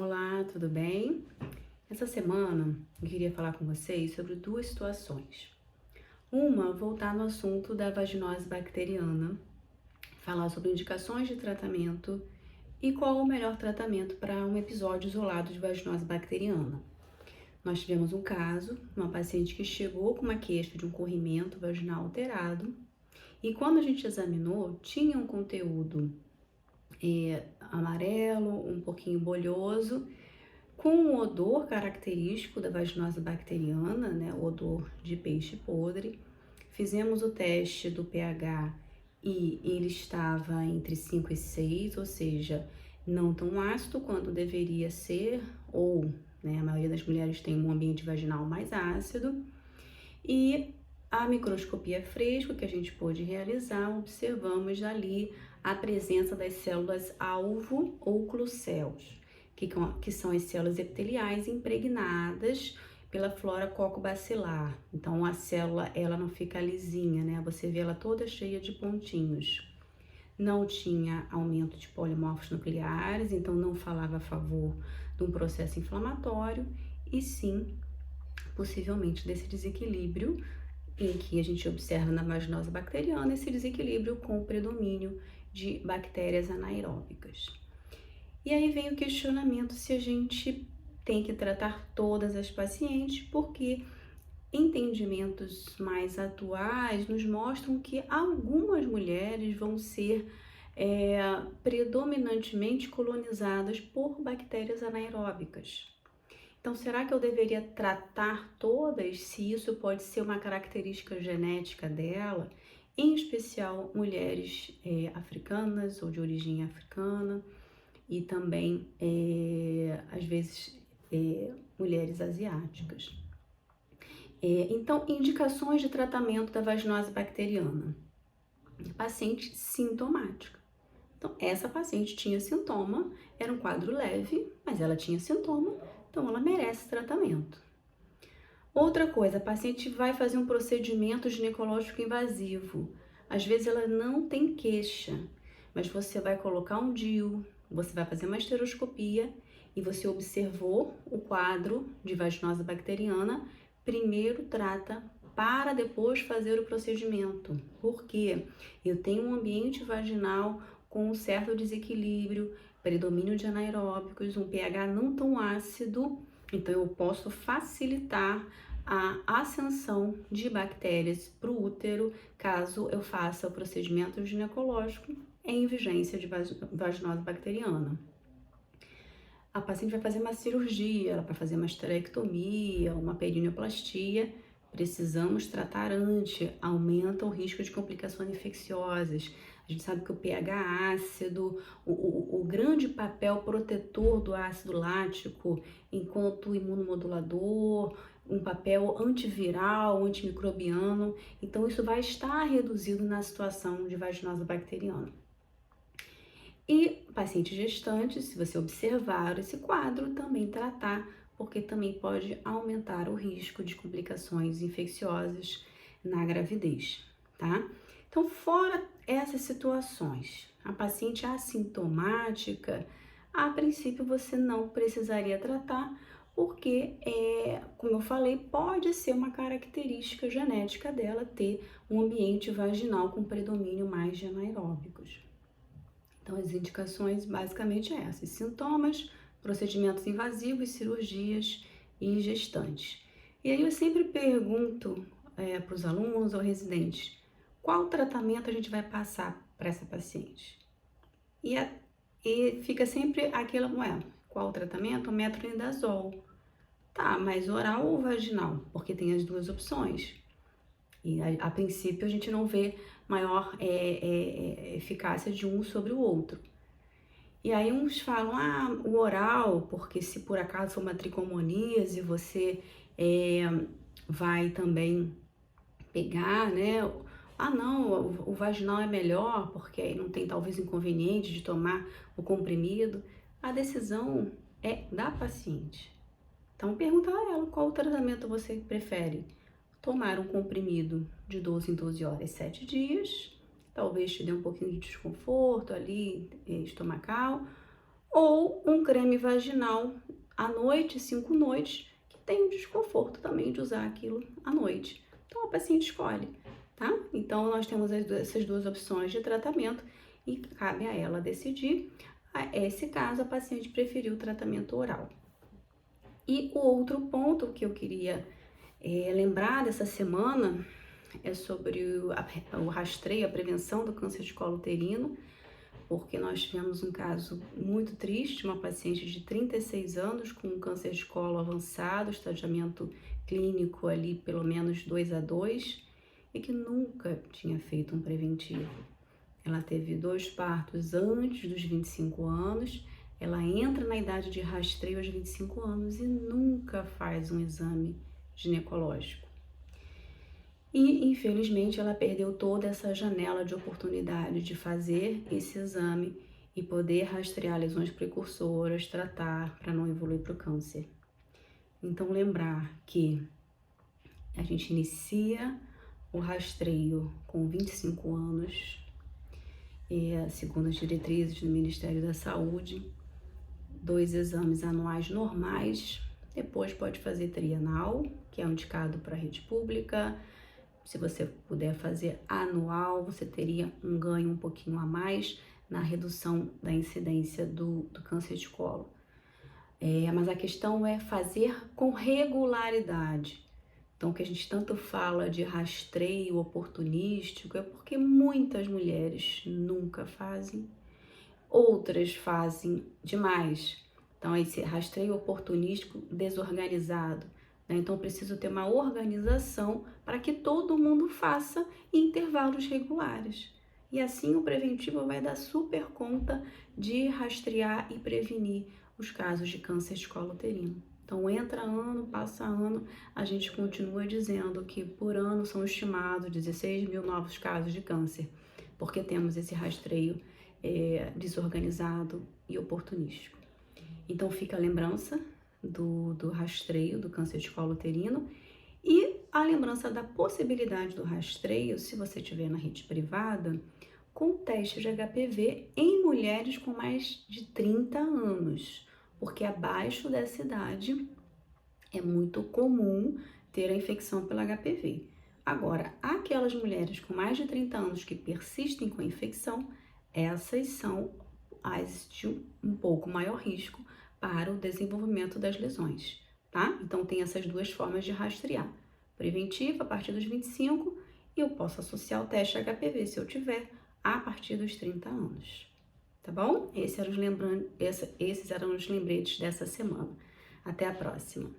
Olá, tudo bem? Essa semana eu queria falar com vocês sobre duas situações. Uma, voltar no assunto da vaginose bacteriana, falar sobre indicações de tratamento e qual o melhor tratamento para um episódio isolado de vaginose bacteriana. Nós tivemos um caso, uma paciente que chegou com uma queixa de um corrimento vaginal alterado e quando a gente examinou, tinha um conteúdo amarelo, um pouquinho bolhoso, com um odor característico da vaginose bacteriana, né, o odor de peixe podre. Fizemos o teste do pH e ele estava entre 5 e 6, ou seja, não tão ácido quanto deveria ser, ou né, a maioria das mulheres tem um ambiente vaginal mais ácido. E a microscopia fresco que a gente pôde realizar, observamos ali a presença das células alvo ou clucéus, que são as células epiteliais impregnadas pela flora cocobacilar. Então a célula ela não fica lisinha, né? Você vê ela toda cheia de pontinhos. Não tinha aumento de polimorfos nucleares, então não falava a favor de um processo inflamatório, e sim, possivelmente desse desequilíbrio em que a gente observa na vaginose bacteriana, esse desequilíbrio com o predomínio de bactérias anaeróbicas. E aí vem o questionamento se a gente tem que tratar todas as pacientes, porque entendimentos mais atuais nos mostram que algumas mulheres vão ser predominantemente colonizadas por bactérias anaeróbicas. Então, será que eu deveria tratar todas se isso pode ser uma característica genética dela, em especial mulheres africanas ou de origem africana e também, às vezes, mulheres asiáticas? Então, indicações de tratamento da vaginose bacteriana. Paciente sintomática. Então, essa paciente tinha sintoma, era um quadro leve, mas ela tinha sintoma, então ela merece tratamento. Outra coisa, a paciente vai fazer um procedimento ginecológico invasivo. Às vezes ela não tem queixa, mas você vai colocar um DIU, você vai fazer uma esteroscopia e você observou o quadro de vaginose bacteriana, primeiro trata para depois fazer o procedimento. Por quê? Eu tenho um ambiente vaginal com um certo desequilíbrio, predomínio de anaeróbicos, um pH não tão ácido, então eu posso facilitar a ascensão de bactérias para o útero caso eu faça o procedimento ginecológico em vigência de vaginose bacteriana. A paciente vai fazer uma cirurgia, ela vai fazer uma esterectomia, uma perineoplastia. Precisamos tratar antes, aumenta o risco de complicações infecciosas. A gente sabe que o pH ácido, o grande papel protetor do ácido lático enquanto imunomodulador, um papel antiviral, antimicrobiano, então isso vai estar reduzido na situação de vaginose bacteriana. E paciente gestante, se você observar esse quadro, também tratar, porque também pode aumentar o risco de complicações infecciosas na gravidez, tá? Então, fora essas situações, a paciente assintomática, a princípio você não precisaria tratar, porque, como eu falei, pode ser uma característica genética dela ter um ambiente vaginal com predomínio mais de anaeróbicos. Então, as indicações basicamente é essas: sintomas, procedimentos invasivos, cirurgias e gestantes. E aí eu sempre pergunto para os alunos ou residentes, qual tratamento a gente vai passar para essa paciente? E fica sempre aquela, qual o tratamento? Metronidazol. Tá, mas oral ou vaginal? Porque tem as duas opções. E a princípio a gente não vê maior eficácia de um sobre o outro. E aí uns falam, o oral, porque se por acaso for uma tricomoníase, você vai também pegar, né? Não, o vaginal é melhor, porque aí não tem talvez inconveniente de tomar o comprimido. A decisão é da paciente. Então pergunta a ela qual o tratamento você prefere. Tomar um comprimido de 12 em 12 horas, 7 dias, talvez te dê um pouquinho de desconforto ali estomacal, ou um creme vaginal à noite, 5 noites, que tem o desconforto também de usar aquilo à noite. Então, a paciente escolhe, tá? Então, nós temos essas duas opções de tratamento e cabe a ela decidir. Esse caso, a paciente preferiu o tratamento oral. E o outro ponto que eu queria lembrar dessa semana é sobre o rastreio, a prevenção do câncer de colo uterino, porque nós tivemos um caso muito triste, uma paciente de 36 anos com um câncer de colo avançado, estadiamento clínico ali pelo menos 2 a 2, e que nunca tinha feito um preventivo. Ela teve 2 partos antes dos 25 anos, ela entra na idade de rastreio aos 25 anos e nunca faz um exame ginecológico. E, infelizmente, ela perdeu toda essa janela de oportunidade de fazer esse exame e poder rastrear lesões precursoras, tratar para não evoluir para o câncer. Então, lembrar que a gente inicia o rastreio com 25 anos, segundo as diretrizes do Ministério da Saúde, 2 exames anuais normais, depois pode fazer trienal, que é indicado para a rede pública. Se você puder fazer anual, você teria um ganho um pouquinho a mais na redução da incidência do câncer de colo. Mas a questão é fazer com regularidade. Então, o que a gente tanto fala de rastreio oportunístico é porque muitas mulheres nunca fazem, outras fazem demais. Então, esse rastreio oportunístico desorganizado. Então, preciso ter uma organização para que todo mundo faça em intervalos regulares. E assim o preventivo vai dar super conta de rastrear e prevenir os casos de câncer de colo uterino. Então, entra ano, passa ano, a gente continua dizendo que por ano são estimados 16 mil novos casos de câncer, porque temos esse rastreio desorganizado e oportunístico. Então, fica a lembrança do rastreio do câncer de colo uterino e a lembrança da possibilidade do rastreio, se você tiver na rede privada, com teste de HPV em mulheres com mais de 30 anos, porque abaixo dessa idade é muito comum ter a infecção pelo HPV. Agora, aquelas mulheres com mais de 30 anos que persistem com a infecção, essas são as de um pouco maior risco para o desenvolvimento das lesões, tá? Então, tem essas duas formas de rastrear. Preventiva, a partir dos 25, e eu posso associar o teste HPV, se eu tiver, a partir dos 30 anos. Tá bom? Esses eram os lembretes dessa semana. Até a próxima.